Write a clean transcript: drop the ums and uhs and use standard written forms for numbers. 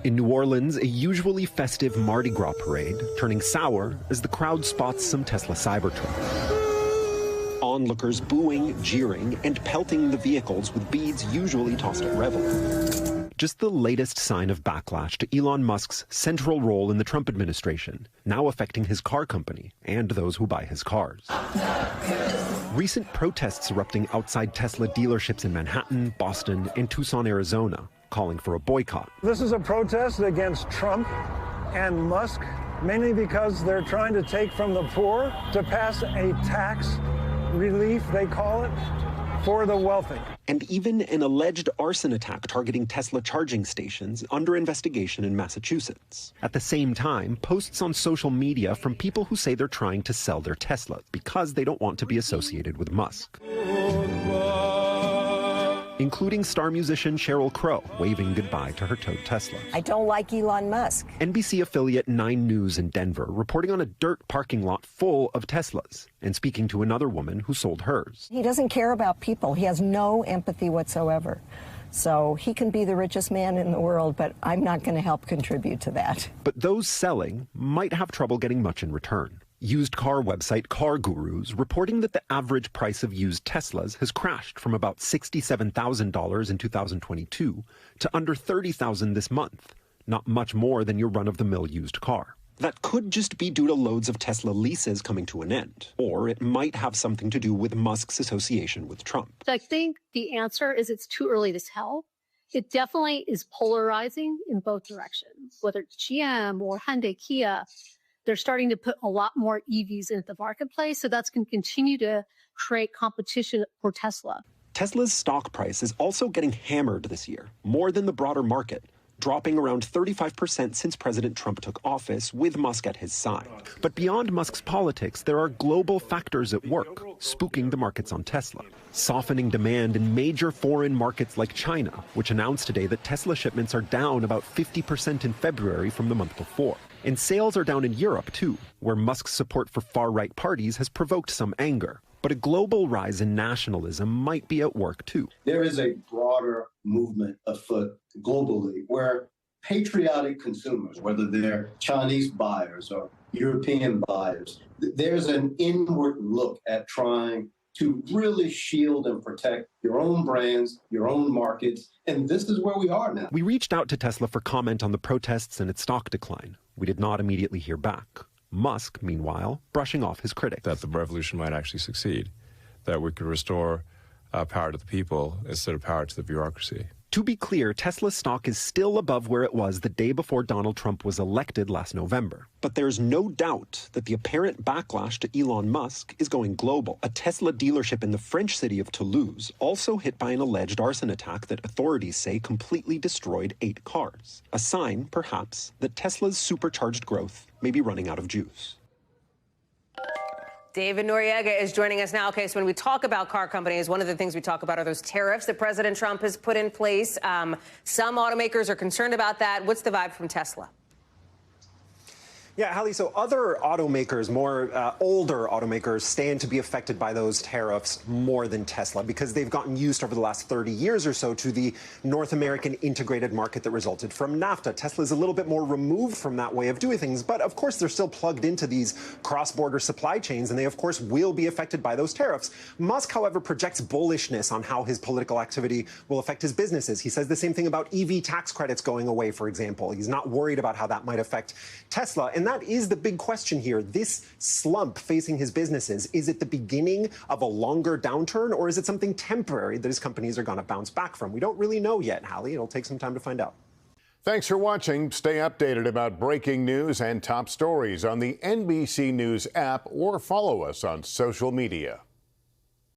In New Orleans, a usually festive Mardi Gras parade turning sour as the crowd spots some Tesla Cybertruck. Onlookers booing, jeering, and pelting the vehicles with beads usually tossed at revelers. Just the latest sign of backlash to Elon Musk's central role in the Trump administration, now affecting his car company and those who buy his cars. Recent protests erupting outside Tesla dealerships in Manhattan, Boston, and Tucson, Arizona, calling for a boycott. This is a protest against Trump and Musk, mainly because they're trying to take from the poor to pass a tax relief, they call it, for the wealthy. And even an alleged arson attack targeting Tesla charging stations under investigation in Massachusetts. At the same time, posts on social media from people who say they're trying to sell their Tesla because they don't want to be associated with Musk. Including star musician Sheryl Crow waving goodbye to her towed Tesla. I don't like Elon Musk. NBC affiliate 9 News in Denver reporting on a dirt parking lot full of Teslas and speaking to another woman who sold hers. He doesn't care about people. He has no empathy whatsoever. So he can be the richest man in the world, but I'm not going to help contribute to that. But those selling might have trouble getting much in return. Used car website Car Gurus reporting that the average price of used Teslas has crashed from about $67,000 in 2022 to under $30,000 this month, not much more than your run-of-the-mill used car. That could just be due to loads of Tesla leases coming to an end, or it might have something to do with Musk's association with Trump. I think the answer is it's too early to tell. It definitely is polarizing in both directions, whether it's GM or Hyundai, Kia. They're starting to put a lot more EVs into the marketplace, so that's going to continue to create competition for Tesla. Tesla's stock price is also getting hammered this year, more than the broader market, dropping around 35% since President Trump took office, with Musk at his side. But beyond Musk's politics, there are global factors at work, spooking the markets on Tesla. Softening demand in major foreign markets like China, which announced today that Tesla shipments are down about 50% in February from the month before. And sales are down in Europe, too, where Musk's support for far-right parties has provoked some anger. But a global rise in nationalism might be at work, too. There is a broader movement afoot globally where patriotic consumers, whether they're Chinese buyers or European buyers, there's an inward look at trying to really shield and protect your own brands, your own markets, and this is where we are now. We reached out to Tesla for comment on the protests and its stock decline. We did not immediately hear back. Musk, meanwhile, brushing off his critics. That the revolution might actually succeed, that we could restore power to the people instead of power to the bureaucracy. To be clear, Tesla's stock is still above where it was the day before Donald Trump was elected last November. But there's no doubt that the apparent backlash to Elon Musk is going global. A Tesla dealership in the French city of Toulouse also hit by an alleged arson attack that authorities say completely destroyed 8 cars. A sign, perhaps, that Tesla's supercharged growth may be running out of juice. David Noriega is joining us now. Okay, so when we talk about car companies, one of the things we talk about are those tariffs that President Trump has put in place. Some automakers are concerned about that. What's the vibe from Tesla? Yeah, Hallie, so other automakers, more older automakers, stand to be affected by those tariffs more than Tesla because they've gotten used over the last 30 years or so to the North American integrated market that resulted from NAFTA. Tesla's a little bit more removed from that way of doing things, but of course they're still plugged into these cross-border supply chains, and they of course will be affected by those tariffs. Musk, however, projects bullishness on how his political activity will affect his businesses. He says the same thing about EV tax credits going away, for example. He's not worried about how that might affect Tesla. And that is the big question here. This slump facing his businesses, is it the beginning of a longer downturn, or is it something temporary that his companies are going to bounce back from? We don't really know yet, Hallie. It'll take some time to find out. Thanks for watching. Stay updated about breaking news and top stories on the NBC News app or follow us on social media.